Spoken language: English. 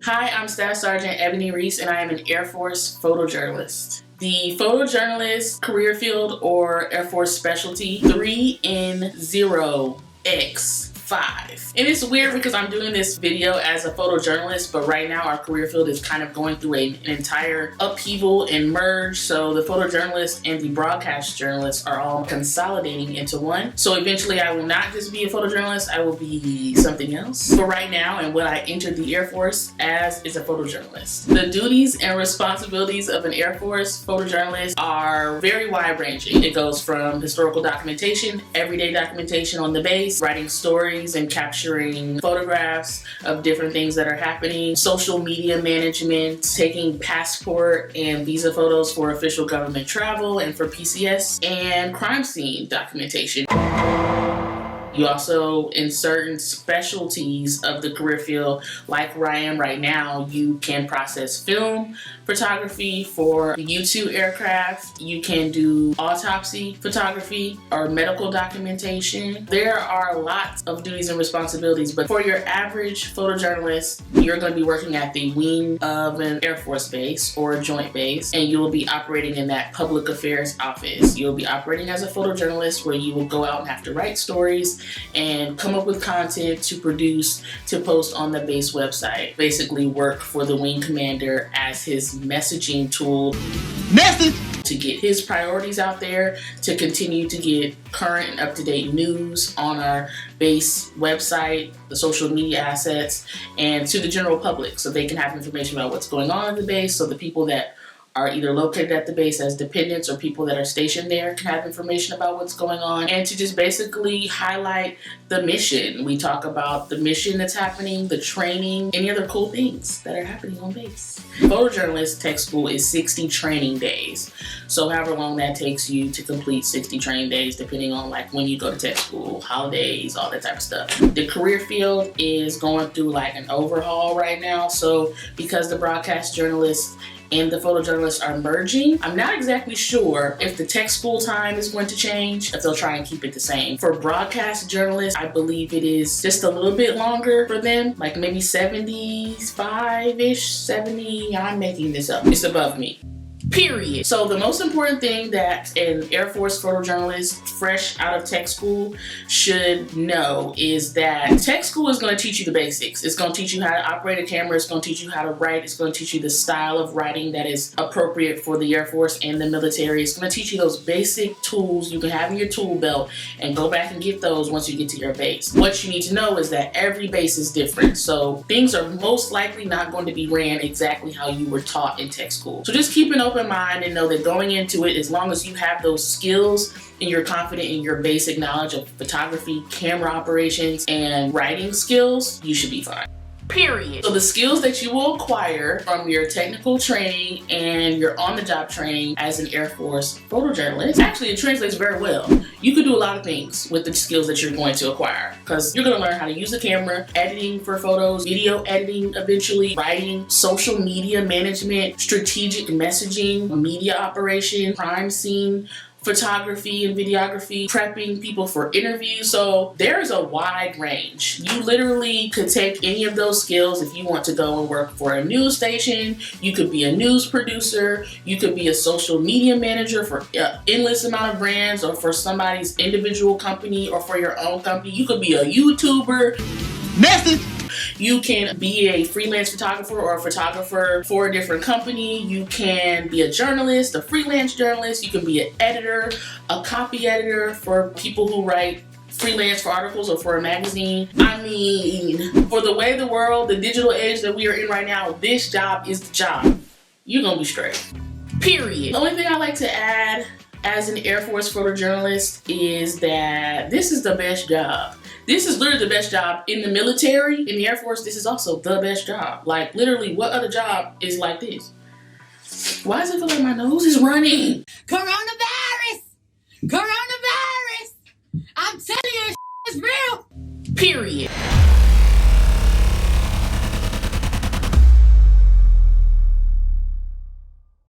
Hi, I'm Staff Sergeant Eboni Reese, and I am an Air Force photojournalist. The photojournalist career field or Air Force specialty 3N0X5. And it's weird because I'm doing this video as a photojournalist, but right now our career field is kind of going through an entire upheaval and merge. So the photojournalist and the broadcast journalist are all consolidating into one. So eventually I will not just be a photojournalist, I will be something else. But right now, and what I entered the Air Force as, is a photojournalist. The duties and responsibilities of an Air Force photojournalist are very wide ranging. It goes from historical documentation, everyday documentation on the base, writing stories and capturing photographs of different things that are happening, social media management, taking passport and visa photos for official government travel and for PCS, and crime scene documentation. You also, in certain specialties of the career field, like where I am right now, you can process film photography for U-2 aircraft. You can do autopsy photography or medical documentation. There are lots of duties and responsibilities, but for your average photojournalist, you're going to be working at the wing of an Air Force base or a joint base, and you will be operating in that public affairs office. You'll be operating as a photojournalist where you will go out and have to write stories and come up with content to produce, to post on the base website. Basically work for the wing commander as his messaging tool. Message! To get his priorities out there, to continue to get current and up-to-date news on our base website, the social media assets, and to the general public so they can have information about what's going on at the base, so the people that are either located at the base as dependents or people that are stationed there can have information about what's going on, and to just basically highlight the mission. We talk about the mission that's happening, the training, any other cool things that are happening on base. Photojournalist tech school is 60 training days. So however long that takes you to complete 60 training days, depending on like when you go to tech school, holidays, all that type of stuff. The career field is going through like an overhaul right now. So because the broadcast journalists and the photojournalists are merging, I'm not exactly sure if the tech school time is going to change, if they'll try and keep it the same. For broadcast journalists, I believe it is just a little bit longer for them, like maybe 75-ish, 70, I'm making this up, it's above me. Period. So the most important thing that an Air Force photojournalist fresh out of tech school should know is that tech school is going to teach you the basics. It's going to teach you how to operate a camera. It's going to teach you how to write. It's going to teach you the style of writing that is appropriate for the Air Force and the military. It's going to teach you those basic tools you can have in your tool belt and go back and get those once you get to your base. What you need to know is that every base is different. So things are most likely not going to be ran exactly how you were taught in tech school. So just keep an open mind and know that going into it, as long as you have those skills and you're confident in your basic knowledge of photography, camera operations, and writing skills, you should be fine. Period. So the skills that you will acquire from your technical training and your on-the-job training as an Air Force photojournalist, actually it translates very well. You can do a lot of things with the skills that you're going to acquire because you're going to learn how to use the camera, editing for photos, video editing eventually, writing, social media management, strategic messaging, media operation, crime scene photography and videography, prepping people for interviews. So there's a wide range. You literally could take any of those skills if you want to go and work for a news station. You could be a news producer. You could be a social media manager for an endless amount of brands or for somebody's individual company or for your own company. You could be a YouTuber. Message! You can be a freelance photographer or a photographer for a different company. You can be a journalist, a freelance journalist. You can be an editor, a copy editor for people who write freelance for articles or for a magazine. I mean, for the way the world, the digital age that we are in right now, this job is the job. You're gonna be straight. Period. The only thing I like to add as an Air Force photojournalist is that this is the best job. This is literally the best job in the military. In the Air Force, this is also the best job. Like literally, what other job is like this? Why does it feel like my nose is running? Coronavirus! Coronavirus! I'm telling you, it's real! Period.